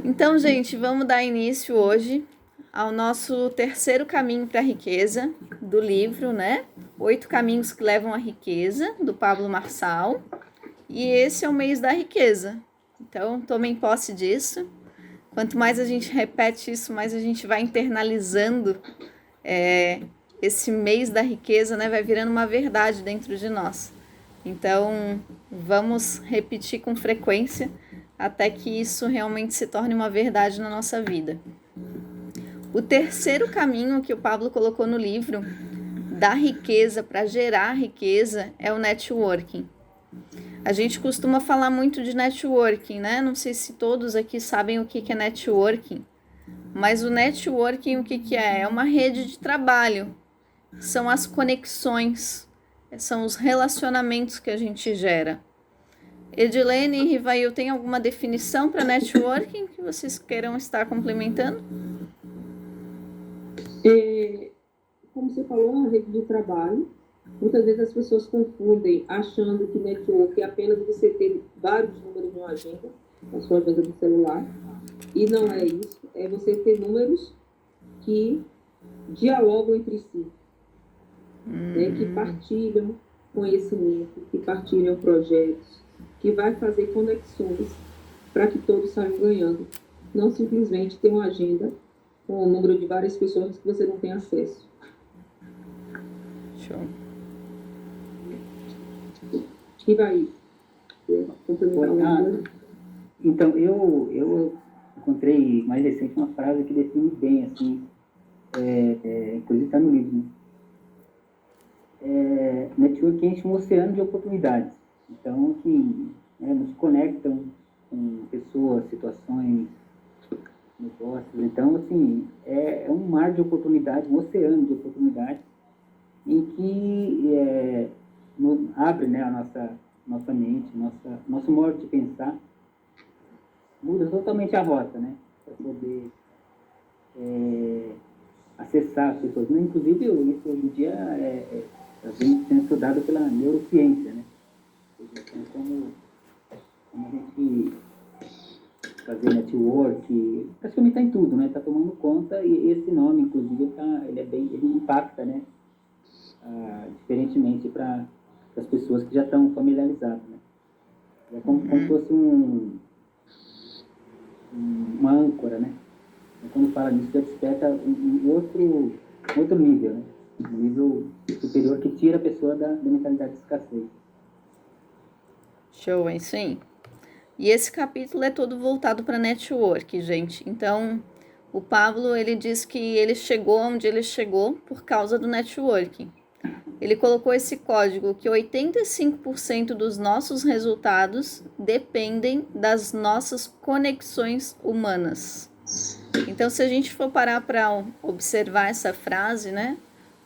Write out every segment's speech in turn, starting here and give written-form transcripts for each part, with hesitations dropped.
Então, gente, vamos dar início hoje ao nosso terceiro caminho para a riqueza do livro, né? 8 caminhos que levam à riqueza, do Pablo Marçal. E esse é o mês da riqueza. Então, tomem posse disso. Quanto mais a gente repete isso, mais a gente vai internalizando esse mês da riqueza, né? Vai virando uma verdade dentro de nós. Então, vamos repetir com frequência até que isso realmente se torne uma verdade na nossa vida. O terceiro caminho que o Pablo colocou no livro, da riqueza para gerar riqueza, é o networking. A gente costuma falar muito de networking, né? Não sei se todos aqui sabem o que é networking, mas o networking, o que é? É uma rede de trabalho, são as conexões, são os relacionamentos que a gente gera. Edilene e Rivail, tem alguma definição para networking que vocês queiram estar complementando? Como você falou, é uma rede de trabalho. Muitas vezes as pessoas confundem achando que network é apenas você ter vários números numa agenda, na sua agenda do celular. E não é isso. É você ter números que dialogam entre si, né? Que partilham conhecimento, que partilham projetos, que vai fazer conexões para que todos saiam ganhando. Não simplesmente ter uma agenda com o número de várias pessoas que você não tem acesso. Show. E vai complementar alguma coisa? Então, eu encontrei mais recente uma frase que define bem, assim, inclusive está no livro, né? Network enche um oceano de oportunidades. Então, assim, nos conectam com pessoas, situações, negócios. Então, assim, é um mar de oportunidades, um oceano de oportunidades, em que abre, né, a nossa mente, nosso modo de pensar, muda totalmente a rota, né, para poder acessar as pessoas. Inclusive, isso hoje em dia vem sendo estudado pela neurociência, né? Então, como a gente fazer network, praticamente está em tudo, né? Está tomando conta, e esse nome, inclusive, ele impacta, né? Diferentemente para as pessoas que já estão familiarizadas, né? É como se fosse uma âncora, né? E quando fala nisso, já desperta um outro nível, né? Um nível superior que tira a pessoa da mentalidade de escassez. Show, é isso aí. E esse capítulo é todo voltado para network, gente. Então, o Pablo, ele diz que ele chegou onde ele chegou por causa do networking. Ele colocou esse código que 85% dos nossos resultados dependem das nossas conexões humanas. Então, se a gente for parar para observar essa frase, né?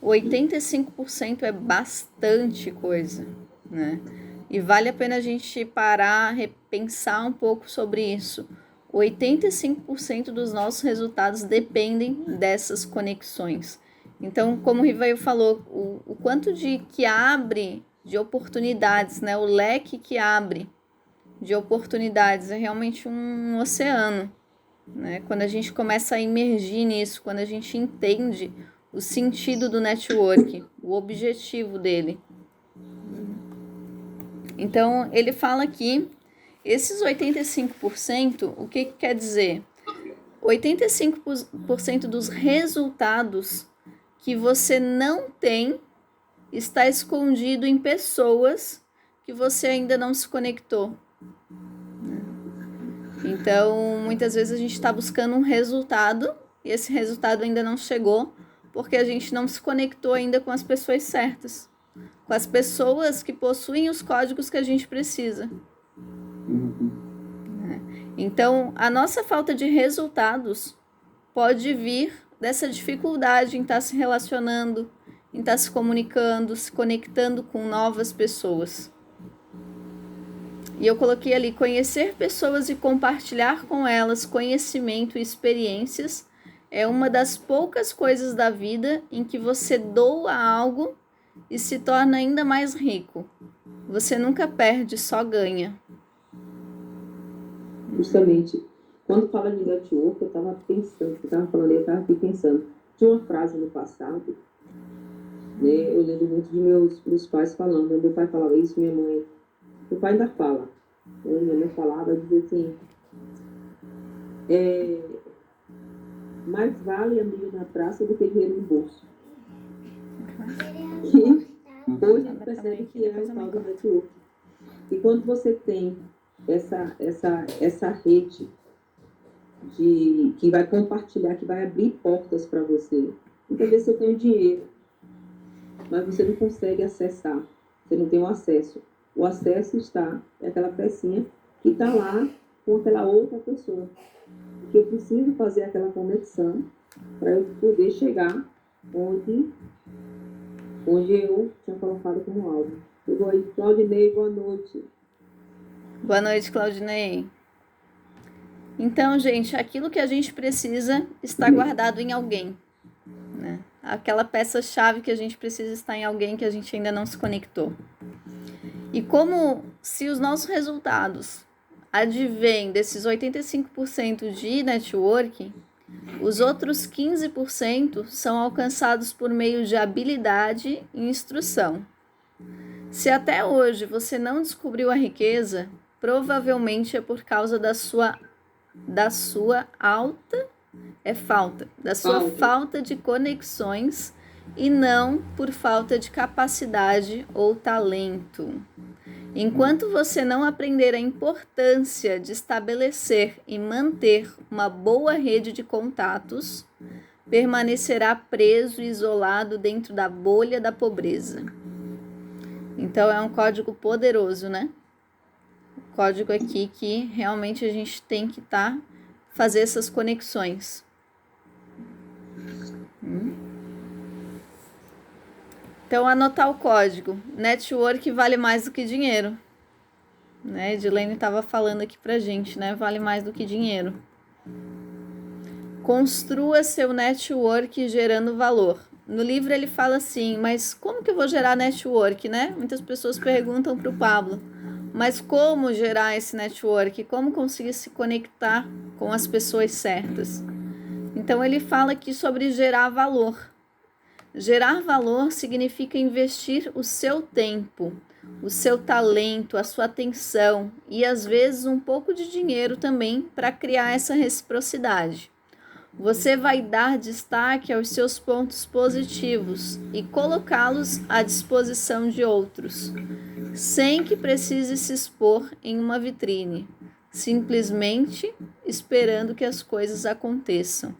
85% é bastante coisa, né? E vale a pena a gente parar, repensar um pouco sobre isso. 85% dos nossos resultados dependem dessas conexões. Então, como o Rivail falou, o quanto que abre de oportunidades, né? O leque que abre de oportunidades é realmente um oceano, né? Quando a gente começa a imergir nisso, quando a gente entende o sentido do network, o objetivo dele. Então, ele fala que esses 85%, o que quer dizer? 85% dos resultados que você não tem está escondido em pessoas que você ainda não se conectou. Então, muitas vezes a gente está buscando um resultado e esse resultado ainda não chegou porque a gente não se conectou ainda com as pessoas certas, com as pessoas que possuem os códigos que a gente precisa. Então, a nossa falta de resultados pode vir dessa dificuldade em estar se relacionando, em estar se comunicando, se conectando com novas pessoas. E eu coloquei ali, conhecer pessoas e compartilhar com elas conhecimento e experiências é uma das poucas coisas da vida em que você doa algo e se torna ainda mais rico. Você nunca perde, só ganha. Justamente. Quando fala de network, eu estava pensando, você estava falando, eu estava aqui pensando. Tinha uma frase no passado, né? Eu lembro muito de meus pais falando, né? Meu pai falava isso, minha mãe. Meu pai ainda fala, né? Minha mãe falava, dizia assim, mais vale amigo na praça do que dinheiro no bolso. E hoje a gente percebe que é o tal do network. E quando você tem essa rede que vai compartilhar, que vai abrir portas para você, muitas vezes você tem o dinheiro, mas você não consegue acessar, você não tem o acesso. O acesso é aquela pecinha que está lá com aquela outra pessoa. Que eu preciso fazer aquela conexão para eu poder chegar onde eu tinha colocado como alvo. Chegou aí, Claudinei, boa noite. Boa noite, Claudinei. Então, gente, aquilo que a gente precisa está guardado em alguém, né? Aquela peça-chave que a gente precisa está em alguém que a gente ainda não se conectou. E como se os nossos resultados advêm desses 85% de networking, os outros 15% são alcançados por meio de habilidade e instrução. Se até hoje você não descobriu a riqueza, provavelmente é por causa da sua falta de conexões e não por falta de capacidade ou talento. Enquanto você não aprender a importância de estabelecer e manter uma boa rede de contatos, permanecerá preso e isolado dentro da bolha da pobreza. Então é um código poderoso, né? O código aqui que realmente a gente tem que fazer essas conexões. Então, anotar o código. Network vale mais do que dinheiro. Né? Edilene estava falando aqui pra gente, né? Vale mais do que dinheiro. Construa seu network gerando valor. No livro ele fala assim, mas como que eu vou gerar network, né? Muitas pessoas perguntam para o Pablo, mas como gerar esse network? Como conseguir se conectar com as pessoas certas? Então ele fala aqui sobre gerar valor. Gerar valor significa investir o seu tempo, o seu talento, a sua atenção e às vezes um pouco de dinheiro também para criar essa reciprocidade. Você vai dar destaque aos seus pontos positivos e colocá-los à disposição de outros, sem que precise se expor em uma vitrine, simplesmente esperando que as coisas aconteçam.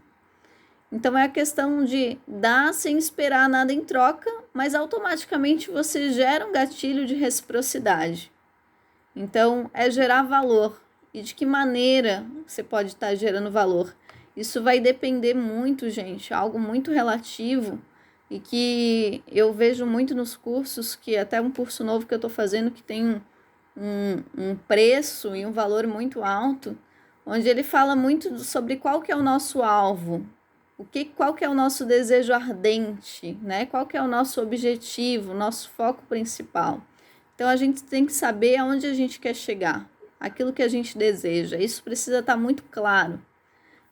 Então é a questão de dar sem esperar nada em troca, mas automaticamente você gera um gatilho de reciprocidade. Então é gerar valor. E de que maneira você pode estar gerando valor? Isso vai depender muito, gente, algo muito relativo e que eu vejo muito nos cursos, que até um curso novo que eu estou fazendo que tem um preço e um valor muito alto, onde ele fala muito sobre qual que é o nosso alvo, qual que é o nosso desejo ardente, né? Qual que é o nosso objetivo, nosso foco principal. Então a gente tem que saber aonde a gente quer chegar, aquilo que a gente deseja. Isso precisa estar muito claro.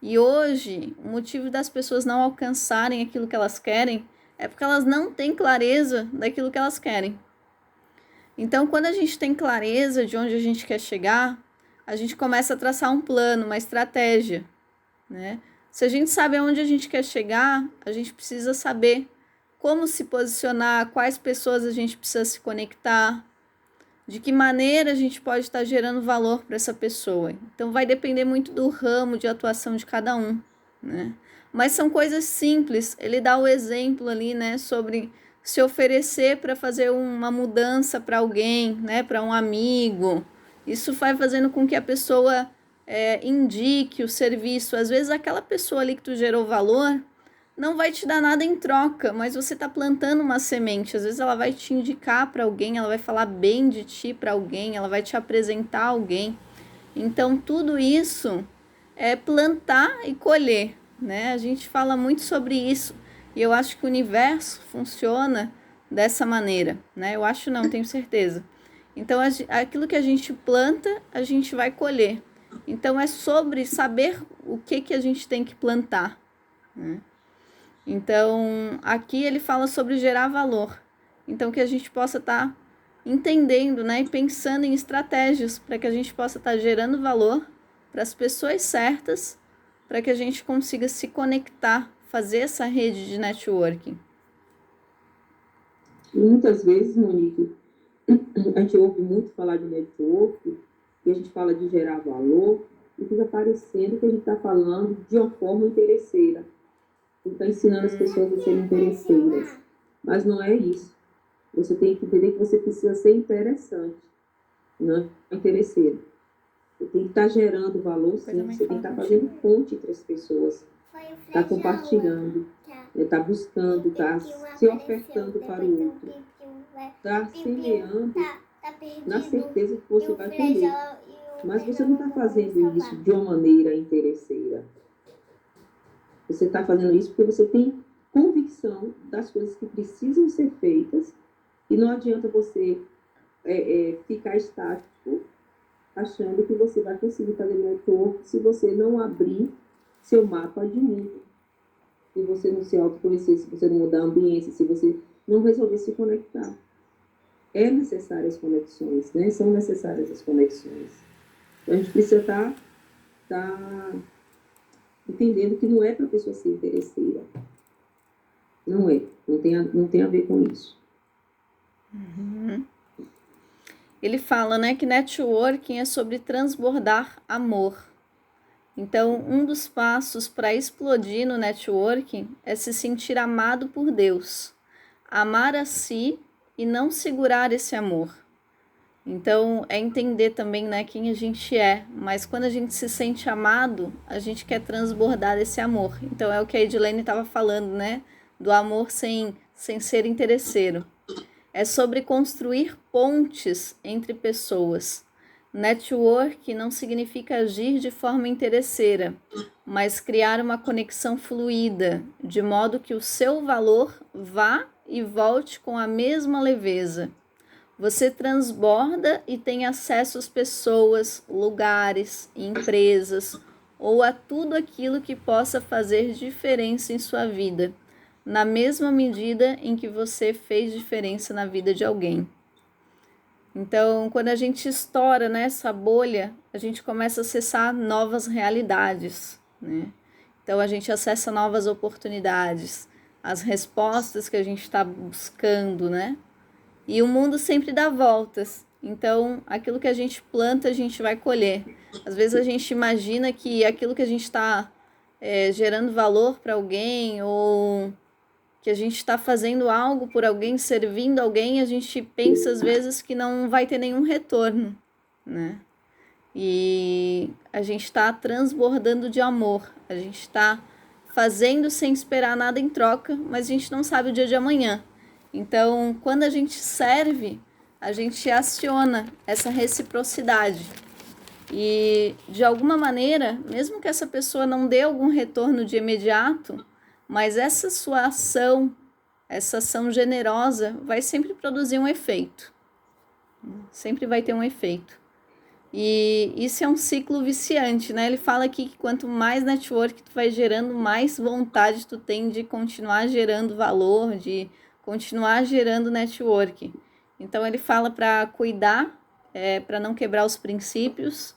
E hoje, o motivo das pessoas não alcançarem aquilo que elas querem é porque elas não têm clareza daquilo que elas querem. Então, quando a gente tem clareza de onde a gente quer chegar, a gente começa a traçar um plano, uma estratégia, né? Se a gente sabe aonde a gente quer chegar, a gente precisa saber como se posicionar, quais pessoas a gente precisa se conectar, de que maneira a gente pode estar gerando valor para essa pessoa. Então, vai depender muito do ramo de atuação de cada um, né? Mas são coisas simples. Ele dá o exemplo ali, né, sobre se oferecer para fazer uma mudança para alguém, né, para um amigo. Isso vai fazendo com que a pessoa indique o serviço. Às vezes aquela pessoa ali que tu gerou valor não vai te dar nada em troca, mas você está plantando uma semente. Às vezes ela vai te indicar para alguém, ela vai falar bem de ti para alguém, ela vai te apresentar alguém. Então tudo isso é plantar e colher, né? A gente fala muito sobre isso e eu acho que o universo funciona dessa maneira, né? Eu acho não, tenho certeza. Então aquilo que a gente planta, a gente vai colher. Então, é sobre saber o que a gente tem que plantar, né? Então, aqui ele fala sobre gerar valor. Então, que a gente possa estar entendendo, né, e pensando em estratégias para que a gente possa estar gerando valor para as pessoas certas, para que a gente consiga se conectar, fazer essa rede de networking. Muitas vezes, Monique, a gente ouve muito falar de network, e a gente fala de gerar valor, e fica parecendo que a gente está falando de uma forma interesseira. Está ensinando as pessoas a serem interesseiras. Mas não é isso. Você tem que entender que você precisa ser interessante, não interesseiro. Você tem que estar gerando valor, sim. Você tem que estar fazendo ponte entre as pessoas. Está compartilhando, está buscando, está se ofertando para o outro. Está semeando na certeza que você vai colher. Mas você não está fazendo isso de uma maneira interesseira. Você está fazendo isso porque você tem convicção das coisas que precisam ser feitas e não adianta você ficar estático achando que você vai conseguir fazer network se você não abrir seu mapa de mundo, se você não se autoconhecer, se você não mudar a ambiência, se você não resolver se conectar. É necessárias as conexões, né? São necessárias as conexões. Então, a gente precisa estar entendendo que não é para a pessoa ser interesseira. Não é. Não tem a ver com isso. Uhum. Ele fala, né, que networking é sobre transbordar amor. Então, um dos passos para explodir no networking é se sentir amado por Deus. Amar a si e não segurar esse amor. Então, é entender também, né, quem a gente é. Mas quando a gente se sente amado, a gente quer transbordar esse amor. Então, é o que a Edilene estava falando, né? Do amor sem ser interesseiro. É sobre construir pontes entre pessoas. Network não significa agir de forma interesseira, mas criar uma conexão fluida, de modo que o seu valor vá e volte com a mesma leveza. Você transborda e tem acesso às pessoas, lugares, empresas ou a tudo aquilo que possa fazer diferença em sua vida, na mesma medida em que você fez diferença na vida de alguém. Então, quando a gente estoura nessa bolha, a gente começa a acessar novas realidades, né? Então, a gente acessa novas oportunidades, as respostas que a gente está buscando, né? E o mundo sempre dá voltas. Então, aquilo que a gente planta, a gente vai colher. Às vezes a gente imagina que aquilo que a gente está gerando valor para alguém ou que a gente está fazendo algo por alguém, servindo alguém, a gente pensa às vezes que não vai ter nenhum retorno, né? E a gente está transbordando de amor, a gente está fazendo sem esperar nada em troca, mas a gente não sabe o dia de amanhã. Então, quando a gente serve, a gente aciona essa reciprocidade. E, de alguma maneira, mesmo que essa pessoa não dê algum retorno de imediato, mas essa sua ação, essa ação generosa, vai sempre produzir um efeito. Sempre vai ter um efeito. E isso é um ciclo viciante, né? Ele fala aqui que quanto mais network tu vai gerando, mais vontade tu tem de continuar gerando valor, de continuar gerando network. Então ele fala para cuidar, para não quebrar os princípios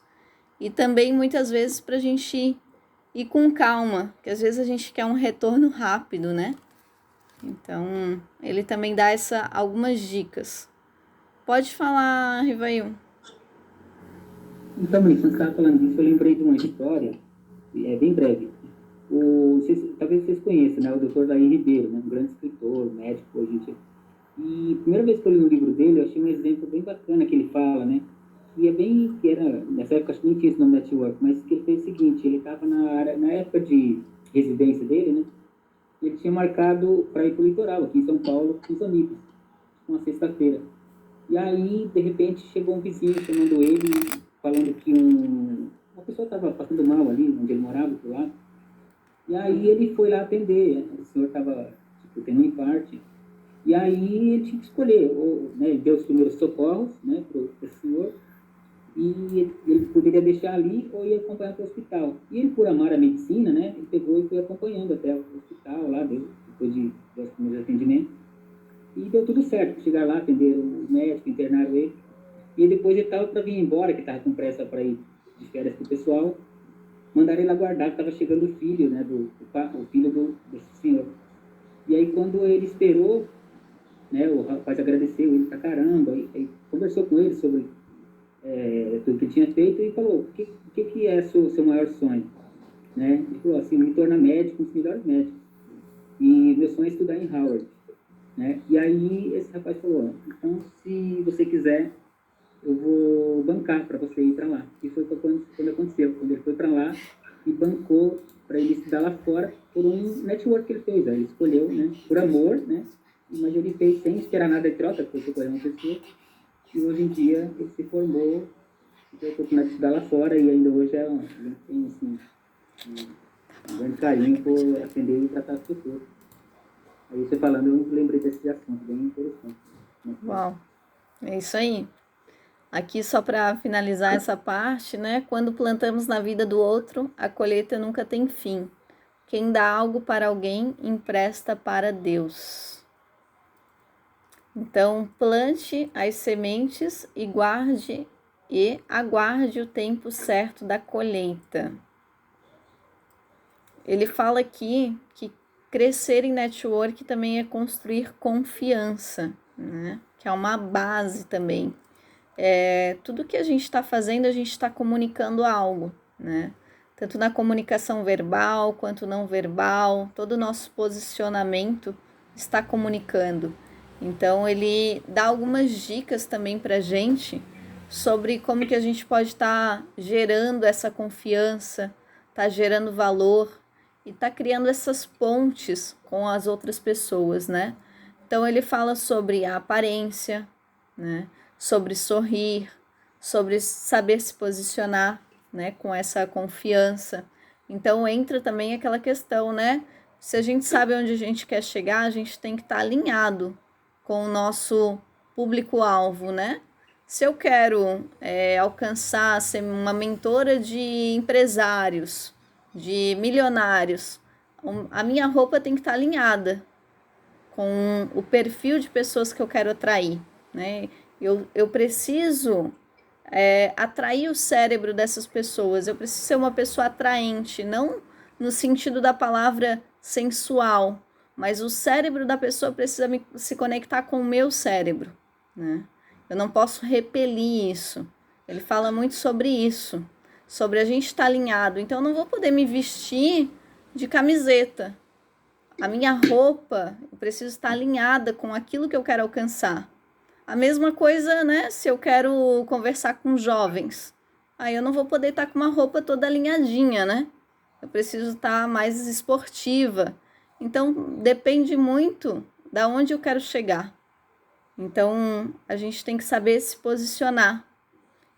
e também muitas vezes para a gente ir com calma, que às vezes a gente quer um retorno rápido, né? Então ele também dá algumas dicas. Pode falar, Rivail. Então, Monique, quando você estava falando disso, eu lembrei de uma história, bem breve. Talvez vocês conheçam, né? O Dr. Laí Ribeiro, né? Um grande escritor, médico, hoje em dia. E a primeira vez que eu li um livro dele, eu achei um exemplo bem bacana que ele fala, né? E nessa época acho que nem tinha esse nome network, mas que ele fez o seguinte, ele estava na época de residência dele, né? Ele tinha marcado para ir para o litoral, aqui em São Paulo, com os amigos, uma sexta-feira. E aí, de repente, chegou um vizinho chamando ele, falando que uma pessoa estava passando mal ali, onde ele morava, por lá. E aí ele foi lá atender, o senhor estava tendo um infarte. E aí ele tinha que escolher, né, ele deu os primeiros socorros, né, para o senhor, e ele poderia deixar ali ou ir acompanhar para o hospital. E ele, por amar a medicina, né, ele pegou e foi acompanhando até o hospital, lá, depois dos primeiros atendimentos. E deu tudo certo. Chegaram lá, atenderam o médico, internaram ele. E depois ele estava para vir embora, que estava com pressa para ir de férias com o pessoal. Mandaram ele aguardar, que estava chegando o filho, né, o filho desse senhor. E aí, quando ele esperou, né, o rapaz agradeceu ele pra caramba, e conversou com ele sobre tudo que ele tinha feito e falou: o que é seu maior sonho? Né? Ele falou assim: me tornar médico, um dos melhores médicos. E meu sonho é estudar em Harvard. Né? E aí esse rapaz falou: então, se você quiser, eu vou bancar para você ir para lá. E foi quando aconteceu, quando ele foi para lá e bancou para ele estudar lá fora por um network que ele fez. Aí ele escolheu, né, por amor, né, mas ele fez sem esperar nada de troca, porque escolheu uma pessoa. E hoje em dia ele se formou, teve a oportunidade de estudar lá fora e ainda hoje ele tem assim, um grande carinho por atender e tratar as pessoas. Aí você falando, eu lembrei desse assunto, bem interessante. Uau, é isso aí. Aqui, só para finalizar essa parte, né? Quando plantamos na vida do outro, a colheita nunca tem fim. Quem dá algo para alguém, empresta para Deus. Então, plante as sementes e aguarde o tempo certo da colheita. Ele fala aqui que crescer em network também é construir confiança, né? Que é uma base também. Tudo que a gente está fazendo, a gente está comunicando algo, né? Tanto na comunicação verbal quanto não verbal, todo o nosso posicionamento está comunicando. Então, ele dá algumas dicas também para a gente sobre como que a gente pode estar gerando essa confiança, tá gerando valor e tá criando essas pontes com as outras pessoas, né? Então, ele fala sobre a aparência, né? Sobre sorrir, sobre saber se posicionar, né, com essa confiança. Então entra também aquela questão, né? Se a gente sabe onde a gente quer chegar, a gente tem que estar alinhado com o nosso público-alvo, né? Se eu quero alcançar, ser uma mentora de empresários, de milionários, a minha roupa tem que estar alinhada com o perfil de pessoas que eu quero atrair, né? Eu preciso atrair o cérebro dessas pessoas, eu preciso ser uma pessoa atraente, não no sentido da palavra sensual, mas o cérebro da pessoa precisa se conectar com o meu cérebro, né? Eu não posso repelir isso. Ele fala muito sobre isso, sobre a gente estar alinhado. Então eu não vou poder me vestir de camiseta. A minha roupa, eu preciso estar alinhada com aquilo que eu quero alcançar. A mesma coisa, né, se eu quero conversar com jovens. Aí eu não vou poder estar com uma roupa toda alinhadinha, né? Eu preciso estar mais esportiva. Então, depende muito da onde eu quero chegar. Então, a gente tem que saber se posicionar.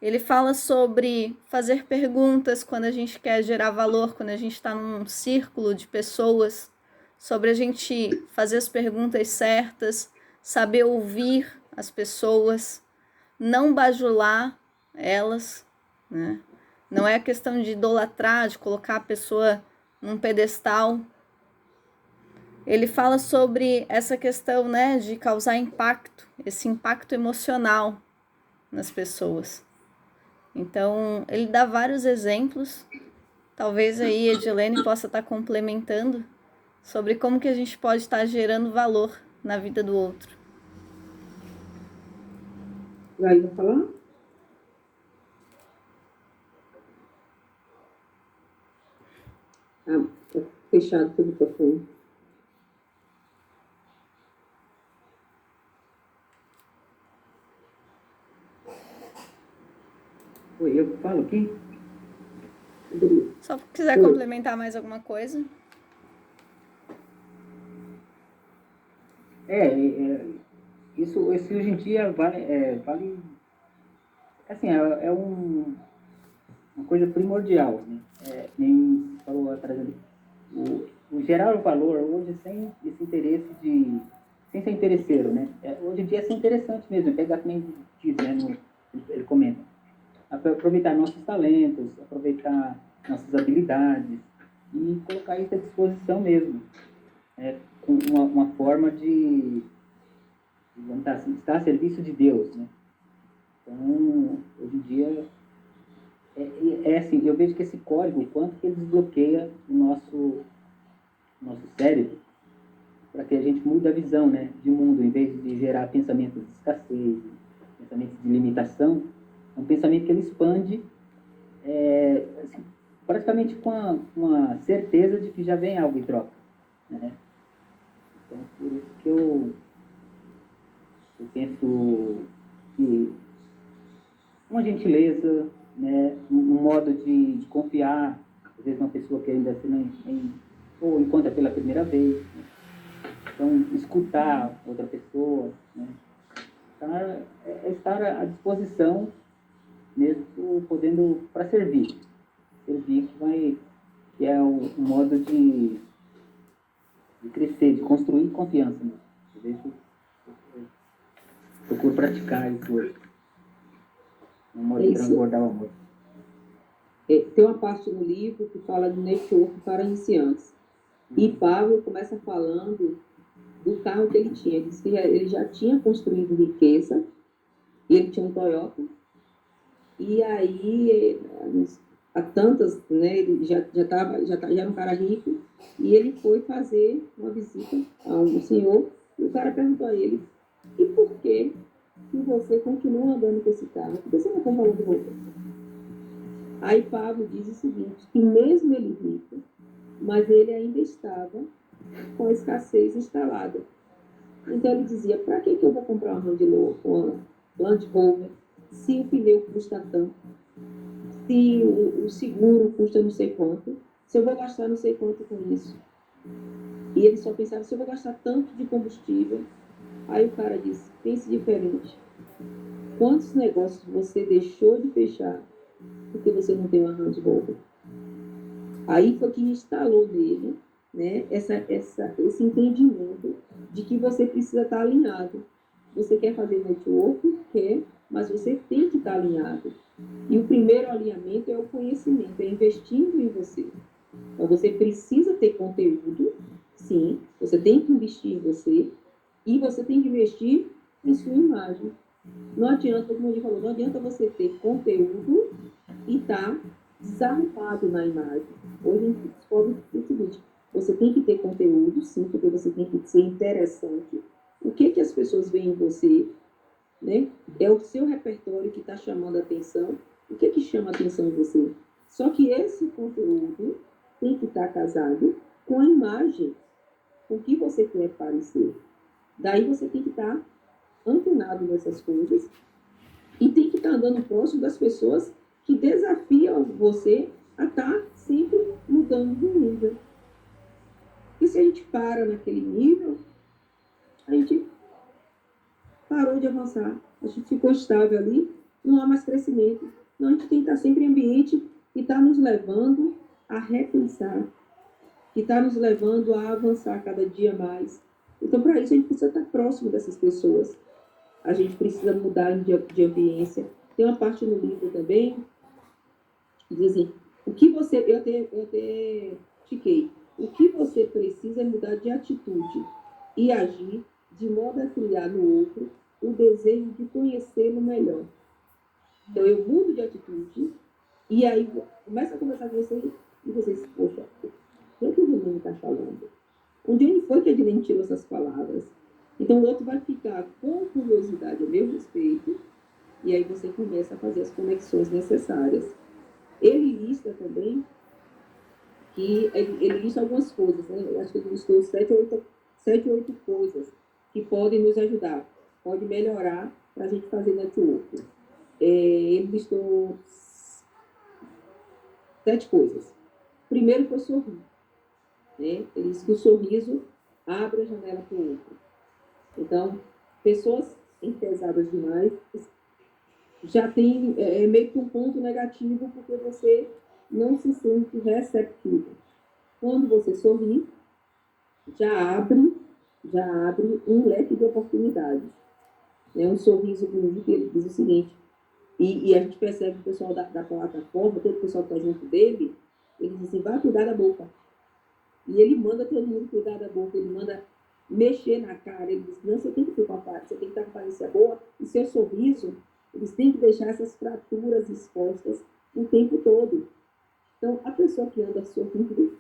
Ele fala sobre fazer perguntas quando a gente quer gerar valor, quando a gente está num círculo de pessoas, sobre a gente fazer as perguntas certas, saber ouvir as pessoas, não bajular elas, né? Não é a questão de idolatrar, de colocar a pessoa num pedestal. Ele fala sobre essa questão, né, de causar impacto, esse impacto emocional nas pessoas. Então, ele dá vários exemplos. Talvez aí a Edilene possa estar complementando sobre como que a gente pode estar gerando valor na vida do outro. Vai falar? Ah, tá fechado o microfone. Oi, eu falo aqui? Só se quiser complementar mais alguma coisa. Isso hoje em dia vale assim, uma coisa primordial, né? Nem falou atrás ali. O gerar o valor hoje sem esse interesse sem ser interesseiro, né? Hoje em dia é ser interessante mesmo, pegar também diz, né? Ele comenta. aproveitar nossos talentos, aproveitar nossas habilidades e colocar isso à disposição mesmo, com uma forma de vamos estar a serviço de Deus, né? Então, hoje em dia, assim, eu vejo que esse código, o quanto que ele desbloqueia o nosso cérebro, para que a gente mude a visão, né, de mundo, em vez de gerar pensamentos de escassez, pensamentos de limitação, é um pensamento que ele expande assim, praticamente com uma certeza de que já vem algo em troca, né? Então, por isso que eu penso que uma gentileza, né, um modo de confiar, às vezes uma pessoa que ainda se ou encontra pela primeira vez, né? Então, escutar outra pessoa, né? Estar à disposição mesmo, podendo para servir que é um modo de crescer, de construir confiança, né? Eu procuro praticar isso hoje, um modo de transbordar o amor. Tem uma parte no livro que fala de network para iniciantes. E Pablo começa falando do carro que ele tinha. Ele disse que ele já tinha construído riqueza, e ele tinha um Toyota, e aí, há tantas, né, ele já era um cara rico, e ele foi fazer uma visita a um senhor, e o cara perguntou a ele, e por que você continua andando com esse carro? Por que você não compra outro outro? Aí Pablo diz o seguinte, que mesmo ele rico, mas ele ainda estava com a escassez instalada. Então ele dizia, para que eu vou comprar uma Land Rover se o pneu custa tanto, se o seguro custa não sei quanto, se eu vou gastar não sei quanto com isso? E ele só pensava, se eu vou gastar tanto de combustível. Aí o cara disse, pense diferente. Quantos negócios você deixou de fechar porque você não tem uma Land Rover? Aí foi que instalou nele, né, esse entendimento de que você precisa estar alinhado. Você quer fazer network? Quer, mas você tem que estar alinhado. E o primeiro alinhamento é o conhecimento, é investindo em você. Então, você precisa ter conteúdo, sim, você tem que investir em você, e você tem que investir em sua imagem. Não adianta, como ele falou, não adianta você ter conteúdo e estar desarrumado na imagem. Hoje a gente descobre o seguinte, você tem que ter conteúdo, sim, porque você tem que ser interessante. O que as pessoas veem em você, né? É o seu repertório que está chamando a atenção. O que chama a atenção em você? Só que esse conteúdo tem que estar casado com a imagem, com o que você quer parecer. Daí você tem que estar antenado nessas coisas e tem que estar andando próximo das pessoas que desafiam você a estar sempre mudando de nível. E se a gente para naquele nível, a gente parou de avançar, a gente ficou estável ali, não há mais crescimento. Então a gente tem que estar sempre em ambiente que está nos levando a repensar, que está nos levando a avançar cada dia mais. Então, para isso, a gente precisa estar próximo dessas pessoas. A gente precisa mudar de ambiência. Tem uma parte no livro também que diz assim, eu até fiquei, o que você precisa é mudar de atitude e agir de modo a criar no outro o desejo de conhecê-lo melhor. Então, eu mudo de atitude e aí começo a conversar com você e vocês, poxa, o que o Renan está falando? Onde foi que a Edilene tirou essas palavras? Então, o outro vai ficar com curiosidade a meu respeito e aí você começa a fazer as conexões necessárias. Ele lista também que ele lista algumas coisas, né? Eu acho que ele listou 7 ou 8 coisas que podem nos ajudar, pode melhorar para a gente fazer network. Ele listou 7 coisas. Primeiro foi sorrir, né? Ele disse que o sorriso abre a janela para o outro. Então, pessoas empesadas demais já tem meio que um ponto negativo porque você não se sente receptivo. Quando você sorri, já abre um leque de oportunidades. Um sorriso bonito, ele diz o seguinte, E a gente percebe que o pessoal da plataforma, todo o pessoal que está junto dele, ele diz assim, vai cuidar da boca. E ele manda todo mundo cuidar da boca, ele manda mexer na cara, ele diz, não, você tem que ter com a cara, você tem que estar com a aparência boa, e seu sorriso, eles têm que deixar essas fraturas expostas o tempo todo. Então, a pessoa que anda sorrindo,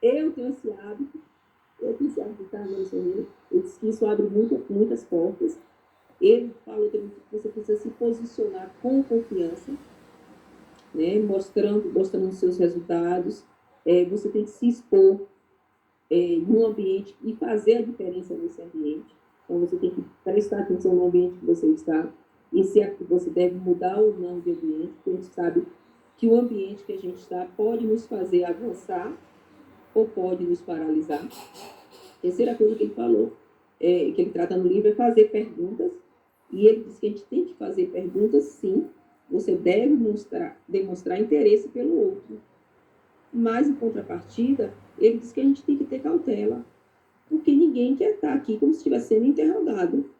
eu tenho esse hábito de estar andando sorrindo, ele diz que isso abre muitas portas. Ele falou também que você precisa se posicionar com confiança, né, mostrando os seus resultados, você tem que se expor em um ambiente e fazer a diferença nesse ambiente. Então, você tem que prestar atenção no ambiente que você está e se você deve mudar ou não de ambiente, porque a gente sabe que o ambiente que a gente está pode nos fazer avançar ou pode nos paralisar. A terceira coisa que ele falou, que ele trata no livro, é fazer perguntas. E ele diz que a gente tem que fazer perguntas, sim. Você deve demonstrar interesse pelo outro. Mas, em contrapartida, ele diz que a gente tem que ter cautela, porque ninguém quer estar aqui como se estivesse sendo interrogado.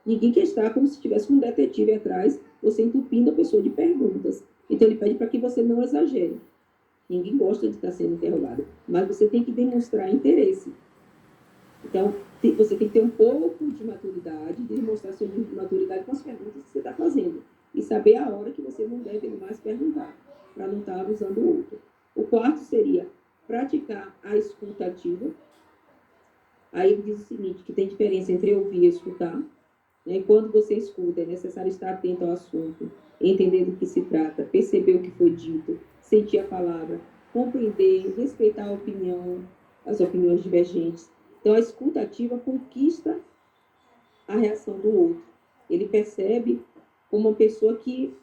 Ninguém quer estar como se tivesse um detetive atrás, você entupindo a pessoa de perguntas. Então, ele pede para que você não exagere. Ninguém gosta de estar sendo interrogado, mas você tem que demonstrar interesse. Então, você tem que ter um pouco de maturidade, de demonstrar seu nível de maturidade com as perguntas que você está fazendo. E saber a hora que você não deve mais perguntar, para não estar abusando o outro. O quarto seria praticar a escuta ativa. Aí ele diz o seguinte, que tem diferença entre ouvir e escutar. Né? Quando você escuta, é necessário estar atento ao assunto, entender do que se trata, perceber o que foi dito, sentir a palavra, compreender, respeitar a opinião, as opiniões divergentes. Então, a escuta ativa conquista a reação do outro. Ele percebe como uma pessoa que...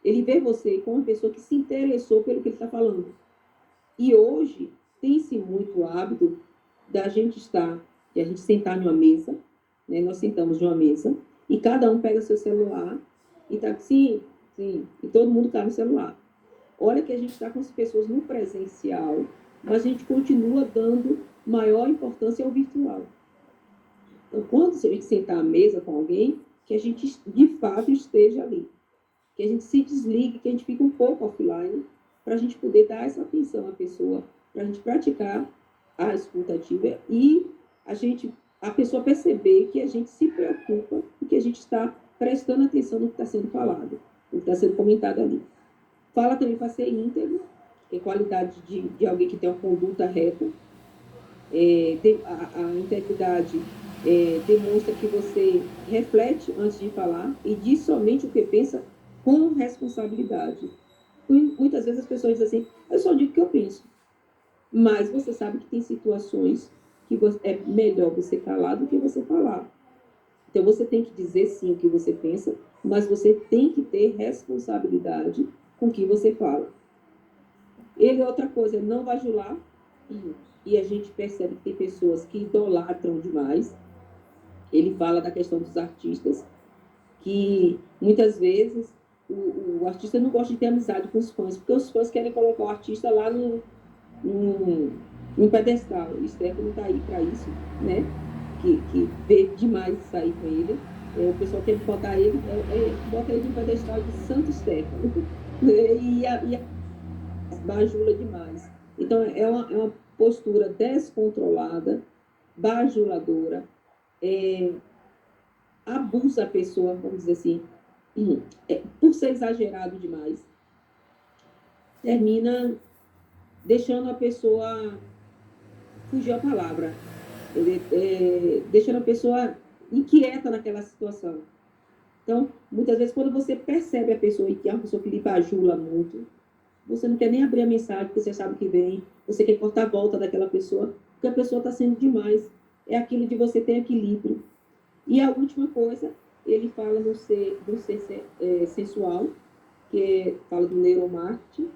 Ele vê você como uma pessoa que se interessou pelo que ele está falando. E hoje, tem-se muito o hábito da gente de a gente sentar numa mesa, né? Nós sentamos numa mesa, e cada um pega seu celular, e está sim, e todo mundo está no celular. Olha que a gente está com as pessoas no presencial, mas a gente continua dando maior importância ao virtual. Então, quando a gente sentar à mesa com alguém, que a gente, de fato, esteja ali. Que a gente se desligue, que a gente fique um pouco offline, para a gente poder dar essa atenção à pessoa, para a gente praticar a escuta ativa e a pessoa perceber que a gente se preocupa e que a gente está prestando atenção no que está sendo falado, no que está sendo comentado ali. Fala também para ser íntegro, que é qualidade de alguém que tem uma conduta reta. A integridade demonstra que você reflete antes de falar e diz somente o que pensa com responsabilidade. Muitas vezes as pessoas dizem assim, eu só digo o que eu penso. Mas você sabe que tem situações que é melhor você calar do que você falar. Então você tem que dizer sim o que você pensa, mas você tem que ter responsabilidade com o que você fala. Outra coisa, não bajular. E a gente percebe que tem pessoas que idolatram demais. Ele fala da questão dos artistas, que muitas vezes o artista não gosta de ter amizade com os fãs, porque os fãs querem colocar o artista lá num pedestal. O Stefano está aí para isso, né? Que vê demais sair com ele. O pessoal quer botar ele, bota ele no pedestal de Santo Stefano. E bajula demais. Então, é uma postura descontrolada, bajuladora, abusa a pessoa, vamos dizer assim, por ser exagerado demais, termina deixando a pessoa, fugir a palavra, deixando a pessoa inquieta naquela situação. Então, muitas vezes, quando você percebe a pessoa e que é uma pessoa que lhe bajula muito, você não quer nem abrir a mensagem, porque você sabe que vem, você quer cortar a volta daquela pessoa, porque a pessoa está sendo demais. É aquilo de você ter equilíbrio. E a última coisa, ele fala do ser sensual, fala do neuromarketing,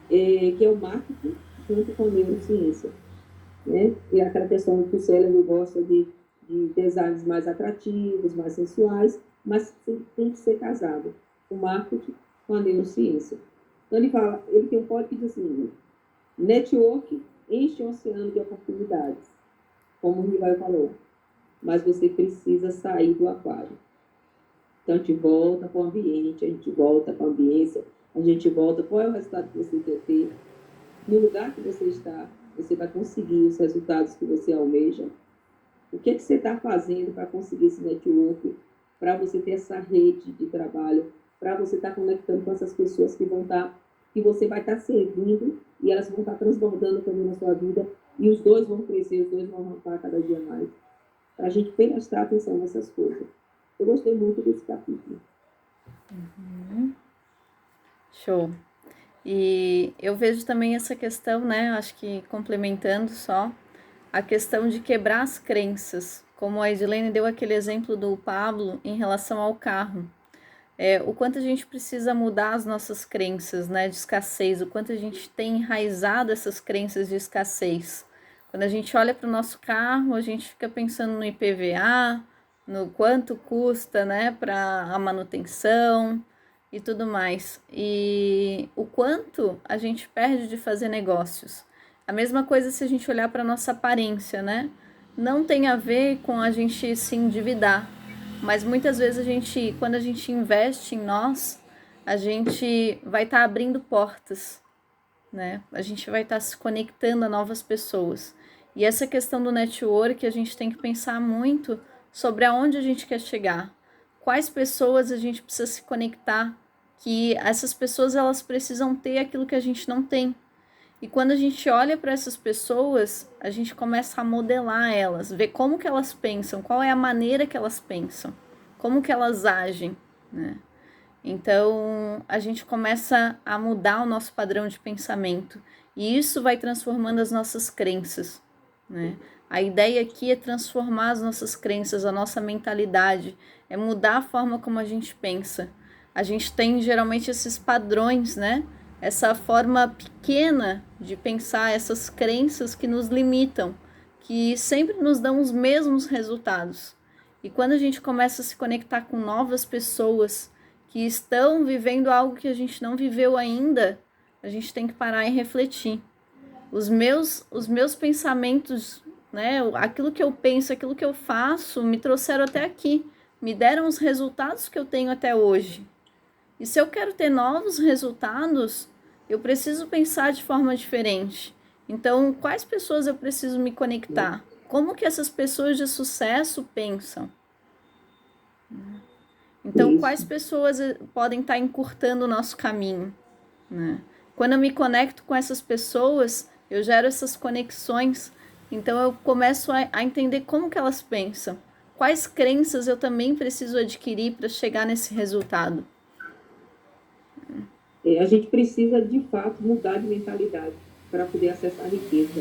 que é o marketing junto com a neurociência. Né? E aquela questão que o cérebro gosta de designs mais atrativos, mais sensuais, mas tem que ser casado, o marketing com a neurociência. Então ele tem um código que diz assim, network enche um oceano de oportunidades, como o Rival falou, mas você precisa sair do aquário. Então, a gente volta para o ambiente, a gente volta para a ambiência, a gente volta qual é o resultado que você quer ter. No lugar que você está, você vai conseguir os resultados que você almeja. O que você está fazendo para conseguir esse network, para você ter essa rede de trabalho, para você estar conectando com essas pessoas que você vai estar servindo e elas vão estar transbordando também na sua vida e os dois vão crescer, os dois vão avançar cada dia mais. Para a gente prestar atenção nessas coisas. Eu gostei muito desse capítulo. Show. E eu vejo também essa questão, né, acho que complementando só, a questão de quebrar as crenças, como a Edilene deu aquele exemplo do Pablo em relação ao carro. O quanto a gente precisa mudar as nossas crenças, né, de escassez, o quanto a gente tem enraizado essas crenças de escassez. Quando a gente olha para o nosso carro, a gente fica pensando no IPVA, no quanto custa, né, para a manutenção e tudo mais. E o quanto a gente perde de fazer negócios. A mesma coisa se a gente olhar para a nossa aparência, né? Não tem a ver com a gente se endividar, mas muitas vezes quando a gente investe em nós, a gente vai estar abrindo portas, né? A gente vai estar se conectando a novas pessoas. E essa questão do network, a gente tem que pensar muito sobre aonde a gente quer chegar. Quais pessoas a gente precisa se conectar, que essas pessoas elas precisam ter aquilo que a gente não tem. E quando a gente olha para essas pessoas, a gente começa a modelar elas, ver como que elas pensam, qual é a maneira que elas pensam, como que elas agem, né? Então, a gente começa a mudar o nosso padrão de pensamento e isso vai transformando as nossas crenças, né? A ideia aqui é transformar as nossas crenças, a nossa mentalidade, é mudar a forma como a gente pensa. A gente tem geralmente esses padrões, né? Essa forma pequena de pensar, essas crenças que nos limitam, que sempre nos dão os mesmos resultados. E quando a gente começa a se conectar com novas pessoas que estão vivendo algo que a gente não viveu ainda, a gente tem que parar e refletir. Os meus pensamentos, né, aquilo que eu penso, aquilo que eu faço, me trouxeram até aqui, me deram os resultados que eu tenho até hoje. E se eu quero ter novos resultados, eu preciso pensar de forma diferente. Então, quais pessoas eu preciso me conectar? Como que essas pessoas de sucesso pensam? Então, quais pessoas podem estar encurtando o nosso caminho, né? Quando eu me conecto com essas pessoas, eu gero essas conexões, então eu começo a entender como que elas pensam. Quais crenças eu também preciso adquirir para chegar nesse resultado? A gente precisa, de fato, mudar de mentalidade para poder acessar a riqueza.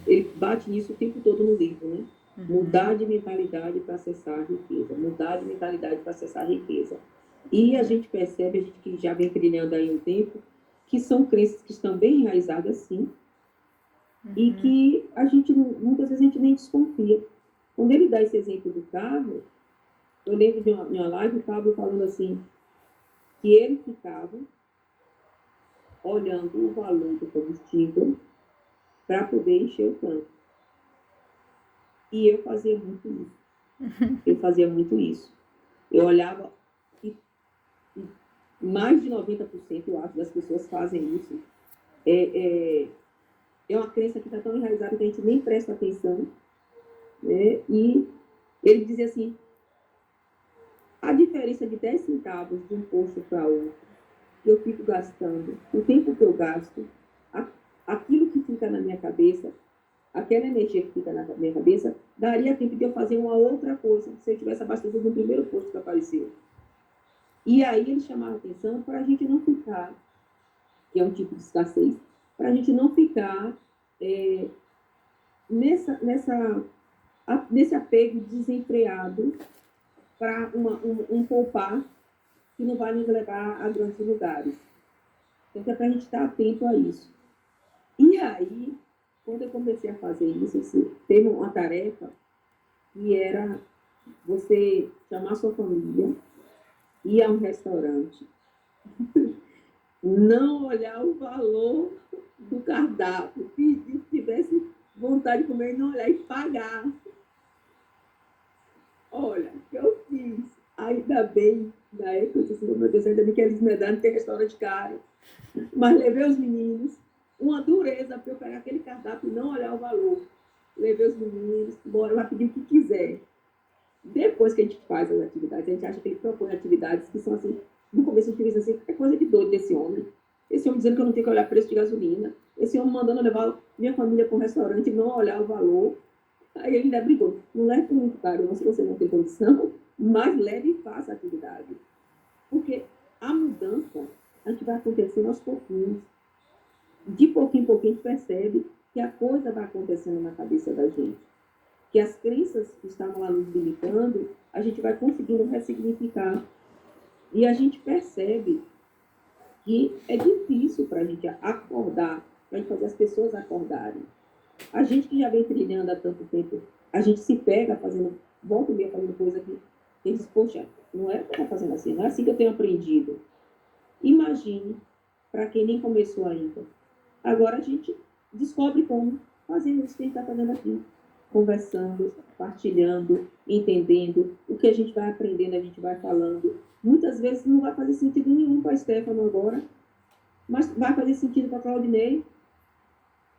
Ele bate nisso o tempo todo no livro, né? Mudar de mentalidade para acessar a riqueza. Mudar de mentalidade para acessar a riqueza. E a gente percebe, a gente que já vem trilhando aí um tempo, que são crenças que estão bem enraizadas, sim, e que muitas vezes a gente nem desconfia. Quando ele dá esse exemplo do carro, eu lembro de uma live, o Pablo falando assim, que ele ficava olhando o valor do combustível para poder encher o tanque. E eu fazia muito isso. Eu olhava e mais de 90%, eu acho, das pessoas fazem isso. É uma crença que está tão enraizada que a gente nem presta atenção. Né? E ele dizia assim, a diferença de 10 centavos de um posto para outro, que eu fico gastando, o tempo que eu gasto, aquilo que fica na minha cabeça, aquela energia que fica na minha cabeça, daria tempo de eu fazer uma outra coisa, se eu tivesse abastecido no primeiro posto que apareceu. E aí ele chamava a atenção para a gente não ficar, que é um tipo de escassez, para a gente não ficar nesse apego desenfreado para um poupar que não vai nos levar a grandes lugares. Então, é para a gente estar atento a isso. E aí, quando eu comecei a fazer isso, teve uma tarefa que era você chamar sua família, ir a um restaurante, não olhar o valor do cardápio, pedir se tivesse vontade de comer e não olhar e pagar. Olha, o que eu fiz? Ainda bem, na época, eu disse assim, meu Deus, ainda bem que eles me deram ter restaurante caro. Mas levei os meninos, uma dureza para eu pegar aquele cardápio e não olhar o valor. Levei os meninos, bora, vai pedir o que quiser. Depois que a gente faz as atividades, a gente acha que ele propõe atividades que são assim, no começo a gente pensa assim, é coisa de doido desse homem. Esse homem dizendo que eu não tenho que olhar preço de gasolina. Esse homem mandando eu levar minha família para um restaurante e não olhar o valor. Aí ele ainda brigou. Não leve por muito caro, não, se você não tem condição, mas leve e faça a atividade. Porque a mudança, a gente vai acontecendo aos pouquinhos. De pouquinho em pouquinho a gente percebe que a coisa vai acontecendo na cabeça da gente. Que as crenças que estavam lá nos limitando, a gente vai conseguindo ressignificar. E a gente percebe que é difícil para a gente acordar, para a gente fazer as pessoas acordarem. A gente que já vem trilhando há tanto tempo, a gente se pega fazendo, volta e meia fazendo coisa que diz, poxa, não é que eu estou fazendo assim, não é assim que eu tenho aprendido. Imagine, para quem nem começou ainda. Agora a gente descobre como, fazendo isso que a gente está fazendo aqui. Conversando, partilhando, entendendo. O que a gente vai aprendendo, a gente vai falando. Muitas vezes não vai fazer sentido nenhum para a Stefano agora, mas vai fazer sentido para a Claudinei.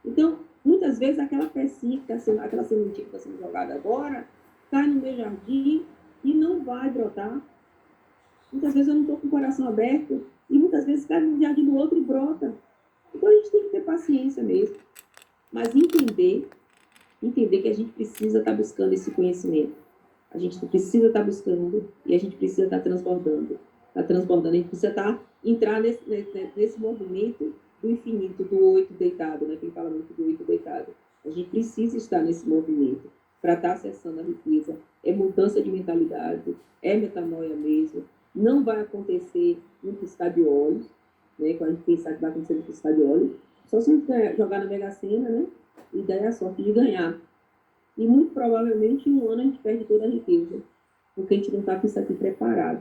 Então, muitas vezes aquela pecinha que está sendo, aquela sementinha que está sendo jogada agora, cai no meu jardim e não vai brotar. Muitas vezes eu não estou com o coração aberto e muitas vezes cai no jardim do outro e brota. Então a gente tem que ter paciência mesmo. Mas entender que a gente precisa estar buscando esse conhecimento. A gente precisa estar buscando e a gente precisa estar transbordando. A gente precisa entrar nesse movimento do infinito, do oito deitado, né? Quem fala muito do oito deitado. A gente precisa estar nesse movimento para estar acessando a riqueza. É mudança de mentalidade, é metanoia mesmo. Não vai acontecer no piscar de olhos, né? Quando a gente pensar que vai acontecer no piscar de olhos, só se a gente jogar na Mega Sena, né? E der a sorte de ganhar. E muito provavelmente em um ano a gente perde toda a riqueza, porque a gente não está com isso aqui preparado.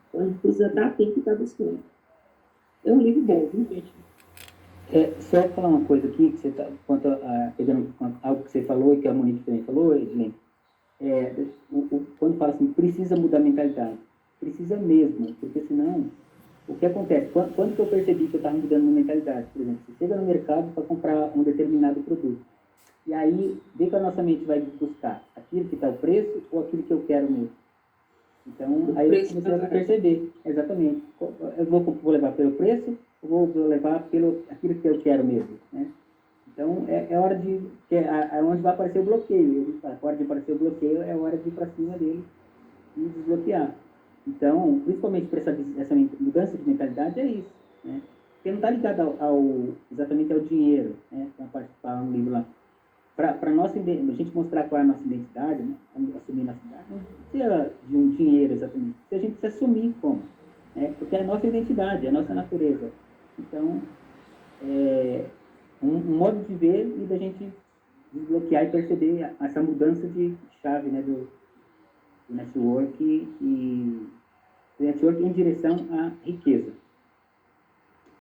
Então a gente precisa estar atento e estar buscando. É um livro bom, viu, gente? Só falar uma coisa aqui, que você tá, pegando algo que você falou e que a Monique também falou, Edilene, quando fala assim, precisa mudar a mentalidade. Precisa mesmo, porque senão, o que acontece? Quando que eu percebi que eu estava mudando a mentalidade? Por exemplo, você chega no mercado para comprar um determinado produto, e aí, vê que a nossa mente vai buscar aquilo que está o preço ou aquilo que eu quero mesmo. Então, aí você vai perceber, exatamente, eu vou levar pelo preço ou vou levar pelo aquilo que eu quero mesmo, né? Então, é hora de, é onde vai aparecer o bloqueio. A hora de aparecer o bloqueio é a hora de ir para cima dele e desbloquear. Então, principalmente para essa mudança de mentalidade, é isso, né? Porque não está ligado exatamente ao dinheiro, né? Tem uma parte que fala no livro lá. Para a gente mostrar qual é a nossa identidade, né? Assumir nossa identidade, não precisa de um dinheiro exatamente, a gente precisa assumir como, né? Porque é a nossa identidade, é a nossa natureza. Então, um modo de ver e da gente desbloquear e perceber essa mudança de chave, né? do network e network em direção à riqueza.